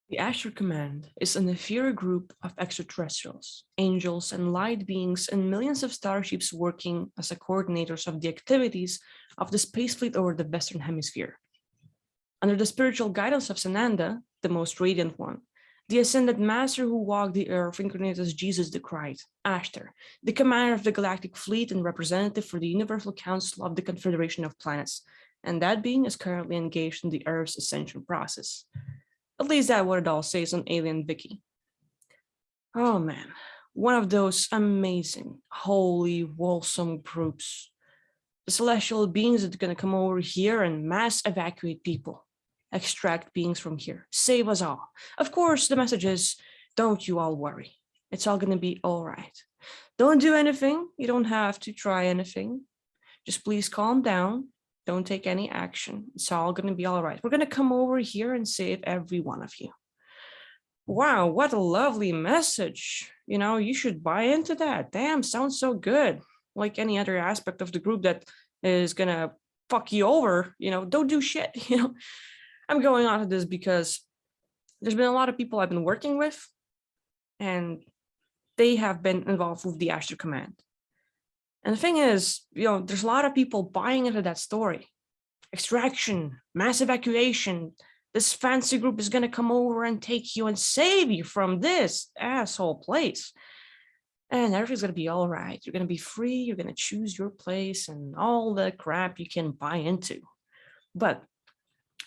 The Ashtar Command is an inferior group of extraterrestrials, angels, and light beings, and millions of starships working as the coordinators of the activities of the space fleet over the Western Hemisphere. Under the spiritual guidance of Sananda, the most radiant one, the ascended master who walked the earth incarnated as Jesus the Christ, Ashtar, the commander of the galactic fleet and representative for the Universal Council of the Confederation of Planets, and that being is currently engaged in the Earth's ascension process. At least that's what it all says on Alien Wiki. Oh man, one of those amazing, holy, wholesome groups. The celestial beings that are gonna come over here and mass evacuate people, extract beings from here, save us all. Of course, the message is, don't you all worry. It's all gonna be all right. Don't do anything. You don't have to try anything. Just please calm down. Don't take any action. It's all going to be all right. We're going to come over here and save every one of you. Wow, what a lovely message. You should buy into that. Damn, sounds so good. Like any other aspect of the group that is going to fuck you over, don't do shit. I'm going on to this because there's been a lot of people I've been working with, and they have been involved with the Ashtar Command. And the thing is, there's a lot of people buying into that story. Extraction, mass evacuation. This fancy group is going to come over and take you and save you from this asshole place. And everything's going to be all right. You're going to be free. You're going to choose your place and all the crap you can buy into. But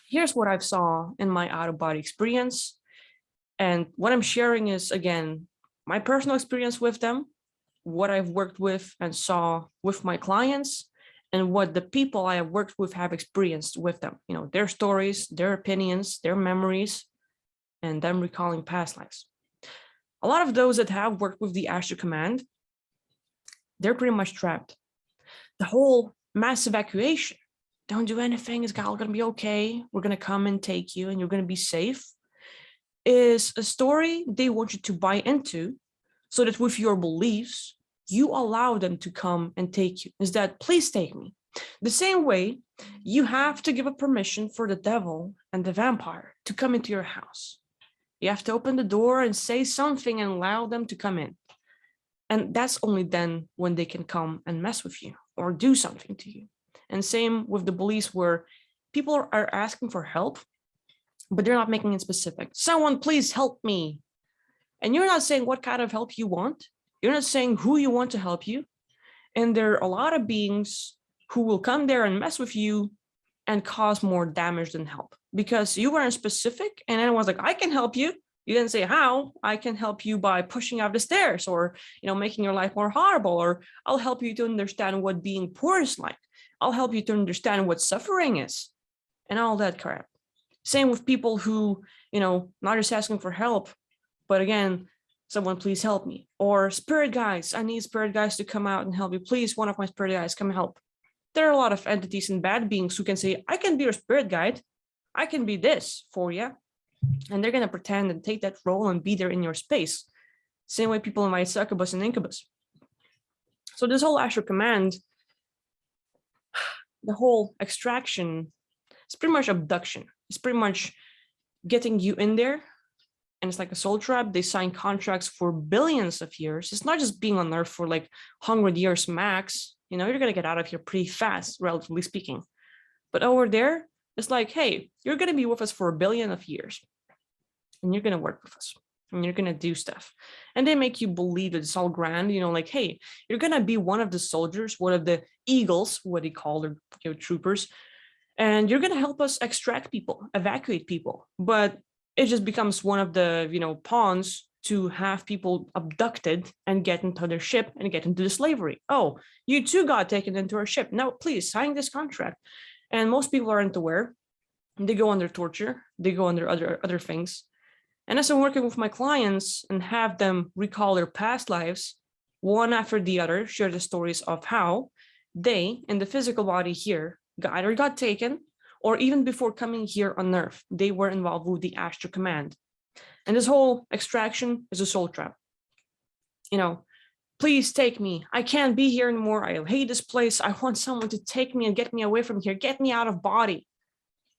here's what I've saw in my out-of-body experience. And what I'm sharing is, again, my personal experience with them, what I've worked with and saw with my clients, and what the people I have worked with have experienced with them. Their stories, their opinions, their memories, and them recalling past lives. A lot of those that have worked with the Ashtar Command, they're pretty much trapped. The whole mass evacuation, don't do anything, it's all gonna be okay, we're gonna come and take you and you're gonna be safe, is a story they want you to buy into, so that with your beliefs, you allow them to come and take you. Is that, please take me. The same way you have to give a permission for the devil and the vampire to come into your house. You have to open the door and say something and allow them to come in. And that's only then when they can come and mess with you or do something to you. And same with the beliefs where people are asking for help, but they're not making it specific. Someone please help me. And you're not saying what kind of help you want. You're not saying who you want to help you. And there are a lot of beings who will come there and mess with you and cause more damage than help, because you weren't specific and everyone's like, I can help you. You didn't say how. I can help you by pushing out the stairs, or making your life more horrible, or I'll help you to understand what being poor is like. I'll help you to understand what suffering is and all that crap. Same with people who, not just asking for help, but again, someone please help me. Or spirit guides, I need spirit guides to come out and help you. Please, one of my spirit guides, come help. There are a lot of entities and bad beings who can say, I can be your spirit guide. I can be this for you. And they're going to pretend and take that role and be there in your space. Same way people invite succubus and incubus. So this whole Ashtar Command, the whole extraction, it's pretty much abduction. It's pretty much getting you in there. And it's like a soul trap. They sign contracts for billions of years. It's not just being on Earth for like 100 years max. You're going to get out of here pretty fast, relatively speaking. But over there, it's like, hey, you're going to be with us for 1 billion of years. And you're going to work with us. And you're going to do stuff. And they make you believe that it's all grand. Like, hey, you're going to be one of the soldiers, one of the eagles, what they call their troopers. And you're going to help us extract people, evacuate people. But it just becomes one of the, pawns to have people abducted and get into their ship and get into the slavery. Oh, you too got taken into our ship. Now, please sign this contract. And most people aren't aware. They go under torture. They go under other things. And as I'm working with my clients and have them recall their past lives, one after the other, share the stories of how they, in the physical body here, either got taken, or even before coming here on Earth, they were involved with the Ashtar Command. And this whole extraction is a soul trap. Please take me. I can't be here anymore. I hate this place. I want someone to take me and get me away from here. Get me out of body.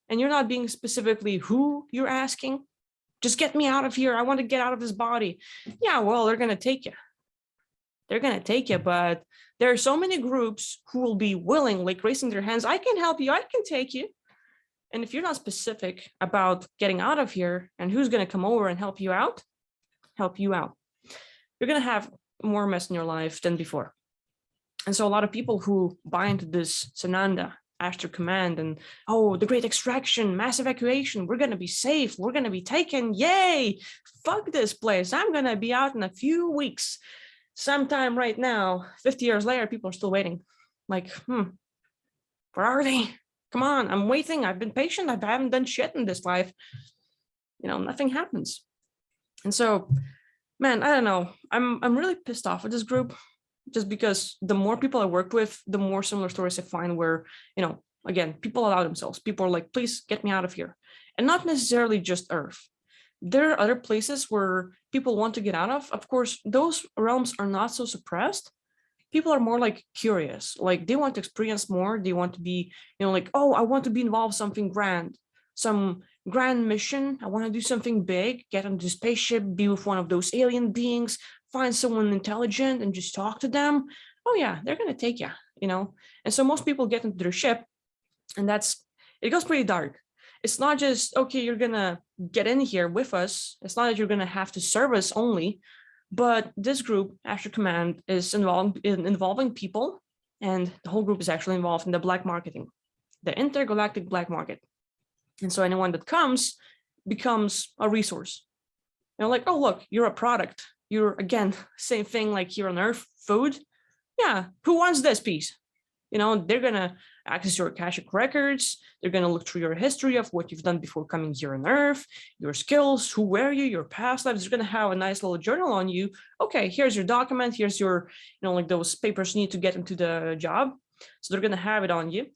And you're not being specifically who you're asking. Just get me out of here. I want to get out of this body. Yeah, well, they're going to take you. They're going to take you, but there are so many groups who will be willing, like raising their hands. I can help you. I can take you. And if you're not specific about getting out of here and who's going to come over and help you out, you're going to have more mess in your life than before. And so a lot of people who buy into this Sananda, Ashtar Command, and the great extraction, mass evacuation, we're going to be safe, we're going to be taken, yay, fuck this place, I'm going to be out in a few weeks. Sometime right now, 50 years later, people are still waiting. Like, where are they? Come on, I'm waiting. I've been patient. I haven't done shit in this life. Nothing happens. And so, man, I don't know. I'm really pissed off with this group, just because the more people I work with, the more similar stories I find where, again, people allow themselves. People are like, please get me out of here. And not necessarily just Earth. There are other places where people want to get out of. Of course, those realms are not so suppressed. People are more like curious, like they want to experience more. They want to be, like, I want to be involved in something grand, some grand mission. I want to do something big, get into a spaceship, be with one of those alien beings, find someone intelligent and just talk to them. Oh yeah, they're going to take you, And so most people get into their ship, and it goes pretty dark. It's not just, okay, you're going to get in here with us. It's not that you're going to have to serve us only. But this group, Ashtar Command, is involving people, and the whole group is actually involved in the black marketing, the intergalactic black market. And so anyone that comes becomes a resource. Like, oh, look, you're a product. You're, again, same thing like here on Earth, food. Yeah, who wants this piece? They're going to access your Akashic records. They're going to look through your history of what you've done before coming here on Earth, your skills, who were you, your past lives. They're going to have a nice little journal on you. Okay, here's your document. Here's your, like those papers you need to get into the job. So they're going to have it on you.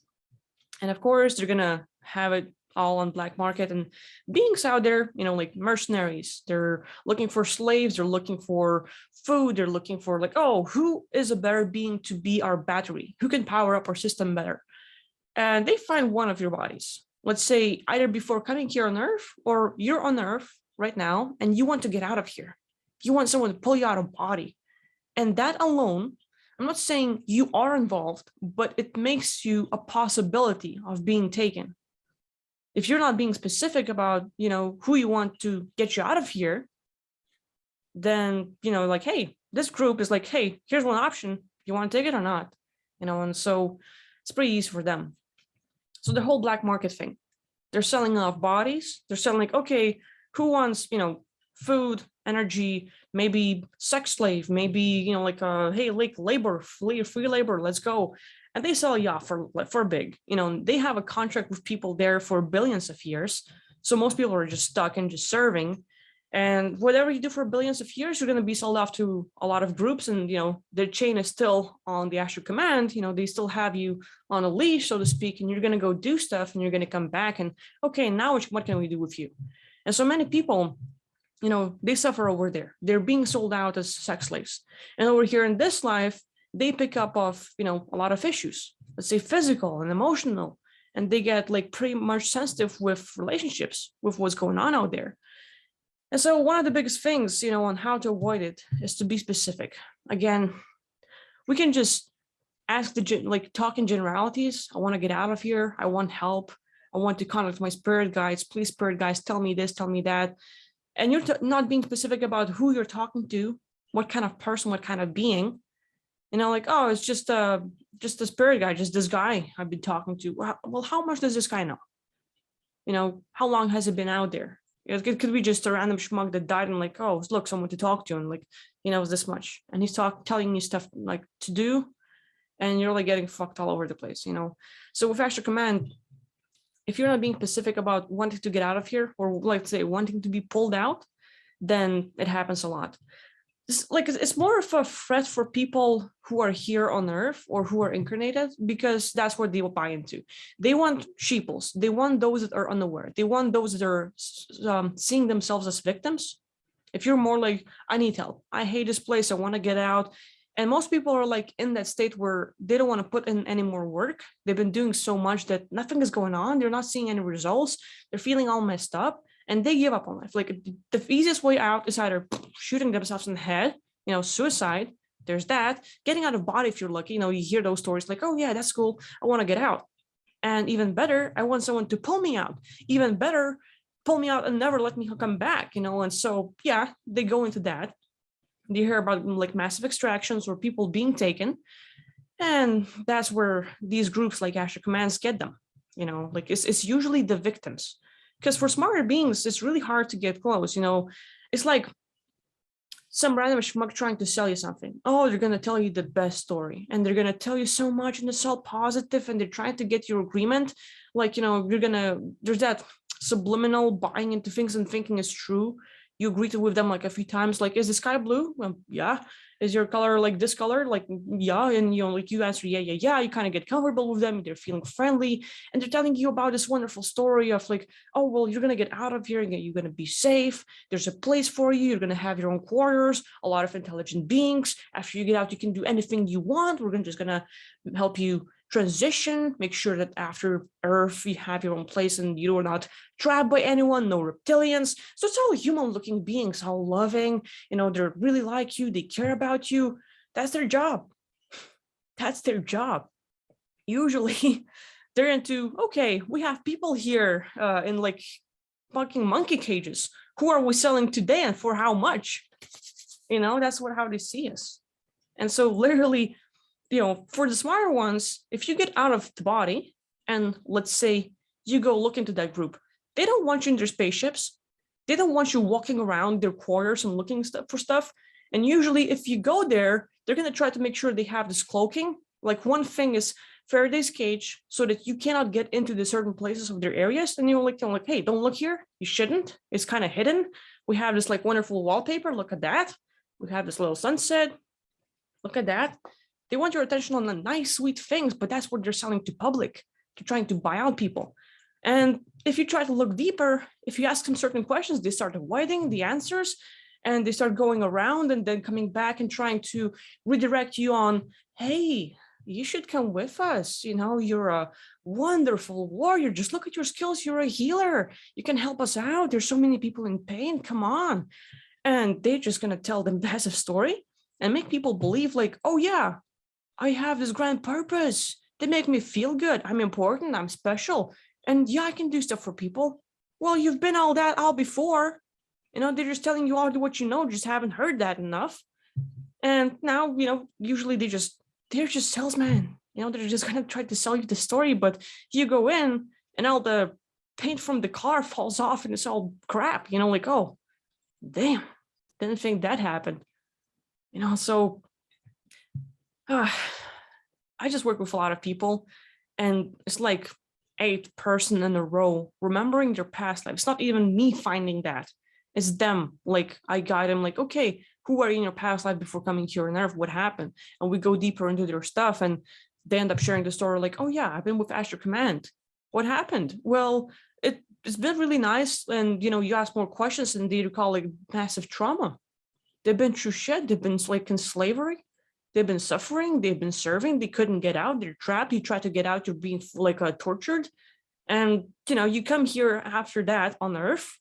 And of course, they're going to have it all on black market, and beings out there, like mercenaries. They're looking for slaves. They're looking for food. They're looking for like, who is a better being to be our battery? Who can power up our system better? And they find one of your bodies. Let's say either before coming here on Earth, or you're on Earth right now and you want to get out of here. You want someone to pull you out of body. And that alone, I'm not saying you are involved, but it makes you a possibility of being taken. If you're not being specific about, who you want to get you out of here, then, like, hey, this group is like, hey, here's one option. You want to take it or not? And so it's pretty easy for them. So the whole black market thing, they're selling off bodies. They're selling like, okay, who wants, food, energy, maybe sex slave, maybe, hey, like labor, free labor, let's go. And they sell you off for big, they have a contract with people there for billions of years. So most people are just stuck and just serving. And whatever you do for billions of years, you're going to be sold off to a lot of groups. And, the chain is still on the Ashtar Command. They still have you on a leash, so to speak, and you're going to go do stuff and you're going to come back and, okay, now what can we do with you? And so many people, they suffer over there. They're being sold out as sex slaves. And over here in this life, they pick up of, a lot of issues, let's say physical and emotional, and they get like pretty much sensitive with relationships, with what's going on out there. And so one of the biggest things, on how to avoid it is to be specific. Again, we can just ask talk in generalities. I want to get out of here. I want help. I want to contact my spirit guides. Please, spirit guides, tell me this, tell me that. And you're not being specific about who you're talking to, what kind of person, what kind of being. It's just a spirit guide, just this guy I've been talking to. Well, how much does this guy know? How long has it been out there? It could be just a random schmuck that died and like, oh, look, someone to talk to, and like, he knows this much. And he's telling you stuff like to do, and you're like getting fucked all over the place, So with Ashtar Command, if you're not being specific about wanting to get out of here, or like say wanting to be pulled out, then it happens a lot. It's more of a threat for people who are here on Earth or who are incarnated, because that's what they will buy into. They want sheeples. They want those that are unaware. They want those that are seeing themselves as victims. If you're more like, I need help, I hate this place, I want to get out. And most people are like in that state where they don't want to put in any more work. They've been doing so much that nothing is going on. They're not seeing any results. They're feeling all messed up. and they give up on life. Like the easiest way out is either shooting themselves in the head, suicide. There's that. Getting out of body if you're lucky. You hear those stories like, oh yeah, that's cool, I want to get out. And even better, I want someone to pull me out. Even better, pull me out and never let me come back. And so yeah, they go into that. You hear about like massive extractions or people being taken, and that's where these groups like Ashtar Commands get them. Like it's usually the victims, because for smarter beings it's really hard to get close. It's like some random schmuck trying to sell you something. Oh, they're gonna tell you the best story, and they're gonna tell you so much, and it's all positive, and they're trying to get your agreement. Like there's that subliminal buying into things and thinking it's true. You agree to with them like a few times, like, is the sky blue? Yeah. Is your color like this color? Like, yeah. And like you answer, yeah. You kind of get comfortable with them. They're feeling friendly, and they're telling you about this wonderful story of like, oh, well, you're gonna get out of here and you're gonna be safe. There's a place for you. You're gonna have your own quarters, a lot of intelligent beings. After you get out, you can do anything you want. We're just gonna help you transition, make sure that after Earth you have your own place and you are not trapped by anyone, no reptilians. So it's all human looking beings, all loving, they're really like you, they care about you. That's their job. That's their job. Usually they're into, okay, we have people here in like fucking monkey cages. Who are we selling today and for how much? That's how they see us. And so literally, for the smarter ones, if you get out of the body and let's say you go look into that group, they don't want you in their spaceships. They don't want you walking around their quarters and looking for stuff. And usually if you go there, they're going to try to make sure they have this cloaking. Like one thing is Faraday's cage so that you cannot get into the certain places of their areas. And you're like, hey, don't look here. You shouldn't. It's kind of hidden. We have this like wonderful wallpaper. Look at that. We have this little sunset. Look at that. They want your attention on the nice, sweet things, but that's what they're selling to public. They're trying to buy out people. And if you try to look deeper, if you ask them certain questions, they start avoiding the answers and they start going around and then coming back and trying to redirect you on, hey, you should come with us. You're a wonderful warrior. Just look at your skills. You're a healer. You can help us out. There's so many people in pain. Come on. And they're just going to tell the massive story and make people believe like, oh yeah, I have this grand purpose. They make me feel good. I'm important. I'm special. And yeah, I can do stuff for people. Well, you've been all before. They're just telling you all what you know, just haven't heard that enough. And now, usually they're just salesmen. They're just gonna try to sell you the story, but you go in and all the paint from the car falls off and it's all crap. Like, oh, damn, didn't think that happened. So I just work with a lot of people, and it's like 8th person in a row remembering their past life. It's not even me finding that. It's them. Like I guide them like, okay, who are you in your past life before coming here on Earth? What happened? And we go deeper into their stuff and they end up sharing the story like, oh yeah, I've been with Ashtar Command. What happened? Well, it's been really nice. And you ask more questions and they recall like massive trauma. They've been through shit. They've been like in slavery. They've been suffering. They've been serving. They couldn't get out. They're trapped. You try to get out. You're being like tortured. And, you come here after that on Earth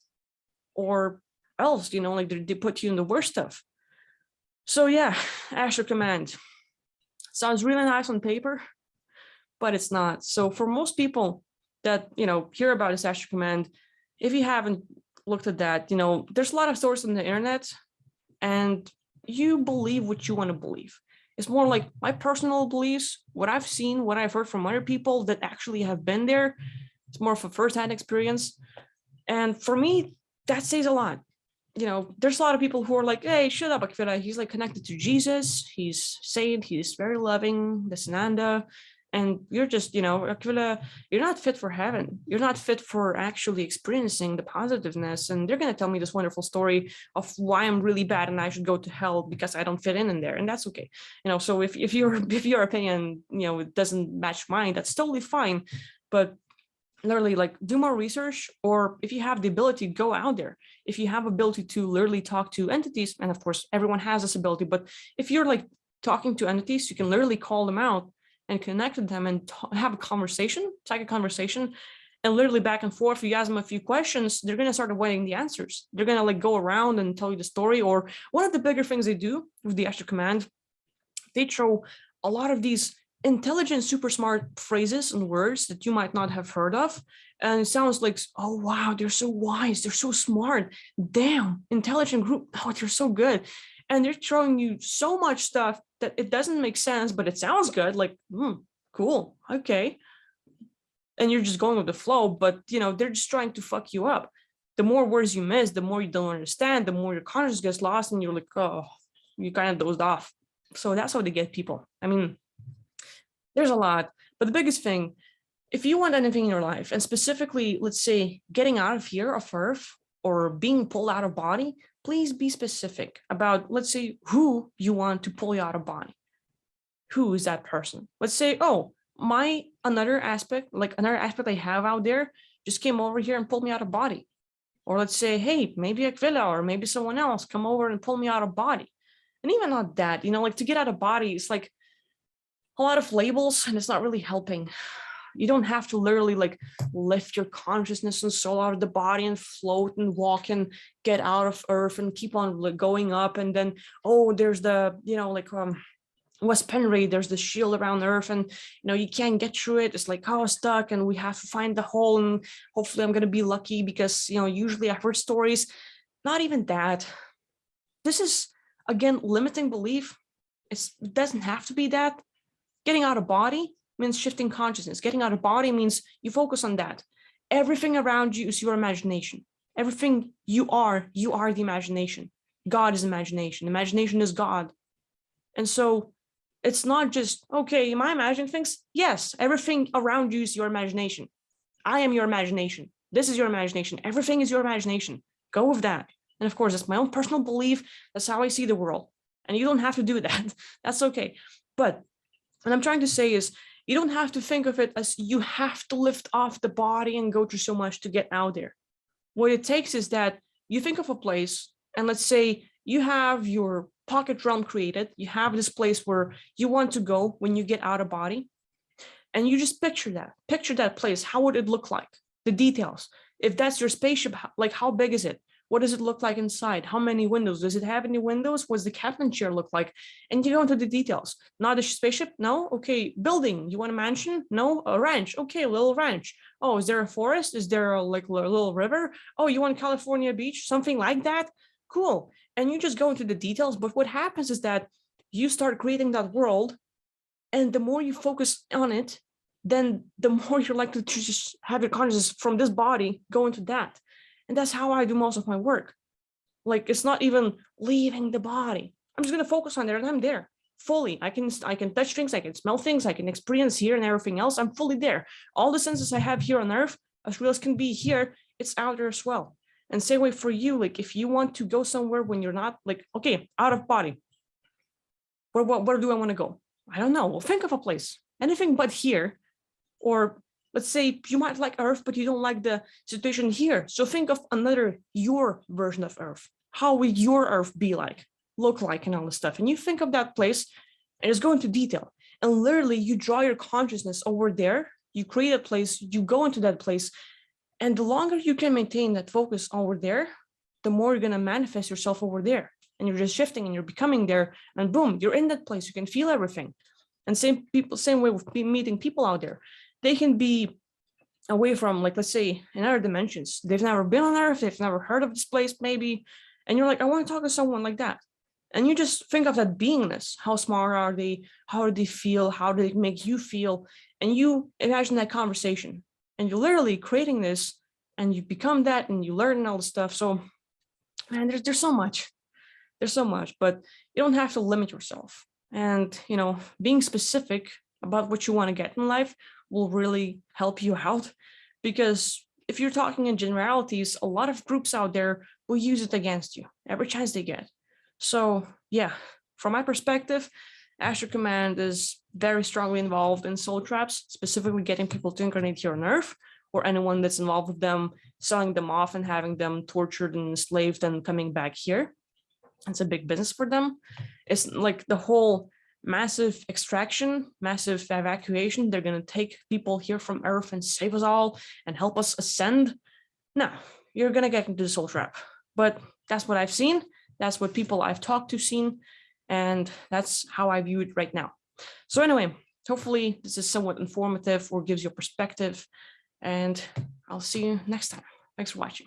or else, like they put you in the worst stuff. So yeah, Ashtar Command sounds really nice on paper, but it's not. So for most people that, hear about this Ashtar Command, if you haven't looked at that, there's a lot of sources on the internet and you believe what you want to believe. It's more like my personal beliefs, what I've seen, what I've heard from other people that actually have been there. It's more of a firsthand experience. And for me, that says a lot. There's a lot of people who are like, hey, shut up, Akvila. He's like connected to Jesus. He's saint. He's very loving, the Sananda. And you're just, Akvila, you're not fit for heaven. You're not fit for actually experiencing the positiveness. And they're going to tell me this wonderful story of why I'm really bad and I should go to hell because I don't fit in there. And that's okay. So if your opinion, it doesn't match mine, that's totally fine. But literally like do more research, or if you have the ability, go out there. If you have ability to literally talk to entities, and of course everyone has this ability, but if you're like talking to entities, you can literally call them out and connect with them and have a conversation, psychic conversation, and literally back and forth. You ask them a few questions, they're going to start avoiding the answers. They're going to like go around and tell you the story. Or one of the bigger things they do with the Ashtar Command, they throw a lot of these intelligent, super smart phrases and words that you might not have heard of. And it sounds like, oh, wow, they're so wise. They're so smart. Damn, intelligent group. Oh, they're so good. And they're throwing you so much stuff that it doesn't make sense, but it sounds good. Like, cool. Okay. And you're just going with the flow, but they're just trying to fuck you up. The more words you miss, the more you don't understand, the more your consciousness gets lost, and you're like, oh, you kind of dozed off. So that's how they get people. I mean, there's a lot, but the biggest thing, if you want anything in your life, and specifically, let's say, getting out of here, of Earth, or being pulled out of body, please be specific about, let's say, who you want to pull you out of body. Who is that person? Let's say, oh, another aspect I have out there just came over here and pulled me out of body. Or let's say, hey, maybe Aquila or maybe someone else come over and pull me out of body. And even not that, like to get out of body, it's like a lot of labels and it's not really helping. You don't have to literally like lift your consciousness and soul out of the body and float and walk and get out of Earth and keep on like going up. And then, oh, there's the, West Penray, there's the shield around Earth, and you can't get through it. It's like, oh, stuck, and we have to find the hole, and hopefully I'm gonna be lucky because usually I've heard stories. Not even that. This is again limiting belief. It doesn't have to be that. Getting out of body means shifting consciousness. Getting out of body means you focus on that. Everything around you is your imagination. Everything you are the imagination. God is imagination. Imagination is God. And so it's not just, okay, am I imagining things? Yes, everything around you is your imagination. I am your imagination. This is your imagination. Everything is your imagination. Go with that. And of course, it's my own personal belief. That's how I see the world. And you don't have to do that. That's okay. But what I'm trying to say is, you don't have to think of it as you have to lift off the body and go through so much to get out there. What it takes is that you think of a place, and let's say you have your pocket realm created. You have this place where you want to go when you get out of body. And you just picture that place. How would it look like? The details. If that's your spaceship, like how big is it? What does it look like inside? How many windows? Does it have any windows? What's the captain chair look like? And you go into the details. Not a spaceship? No? Okay. Building. You want a mansion? No? A ranch? Okay, a little ranch. Oh, is there a forest? Is there a little river? Oh, you want California beach? Something like that? Cool. And you just go into the details. But what happens is that you start creating that world. And the more you focus on it, then the more you're likely to just have your consciousness from this body go into that. And that's how I do most of my work. Like, it's not even leaving the body. I'm just going to focus on there, and I'm there fully. I can touch things, I can smell things, I can experience here and everything else. I'm fully there. All the senses I have here on Earth, as real as can be here, it's out there as well. And same way for you, like if you want to go somewhere when you're not like, okay, out of body, where do I want to go? I don't know. Well, think of a place, anything but here. Or let's say you might like Earth, but you don't like the situation here. So think of your version of Earth. How would your Earth be like, look like, and all this stuff? And you think of that place and just go into detail. And literally you draw your consciousness over there, you create a place, you go into that place. And the longer you can maintain that focus over there, the more you're going to manifest yourself over there. And you're just shifting and you're becoming there. And boom, you're in that place. You can feel everything. And same way with meeting people out there. They can be away from, like, let's say, in other dimensions. They've never been on Earth. They've never heard of this place, maybe. And you're like, I want to talk to someone like that. And you just think of that beingness. How smart are they? How do they feel? How do they make you feel? And you imagine that conversation. And you're literally creating this, and you become that, and you learn all the stuff. So, man, there's so much. There's so much, but you don't have to limit yourself. And, being specific about what you want to get in life will really help you out. Because if you're talking in generalities, a lot of groups out there will use it against you every chance they get. So yeah, from my perspective, Ashtar Command is very strongly involved in soul traps, specifically getting people to incarnate here on Earth, or anyone that's involved with them, selling them off and having them tortured and enslaved and coming back here. It's a big business for them. It's like the whole massive extraction, massive evacuation. They're going to take people here from Earth and save us all and help us ascend. No, you're going to get into the soul trap. But that's what I've seen. That's what people I've talked to seen. And that's how I view it right now. So anyway, hopefully this is somewhat informative or gives you a perspective. And I'll see you next time. Thanks for watching.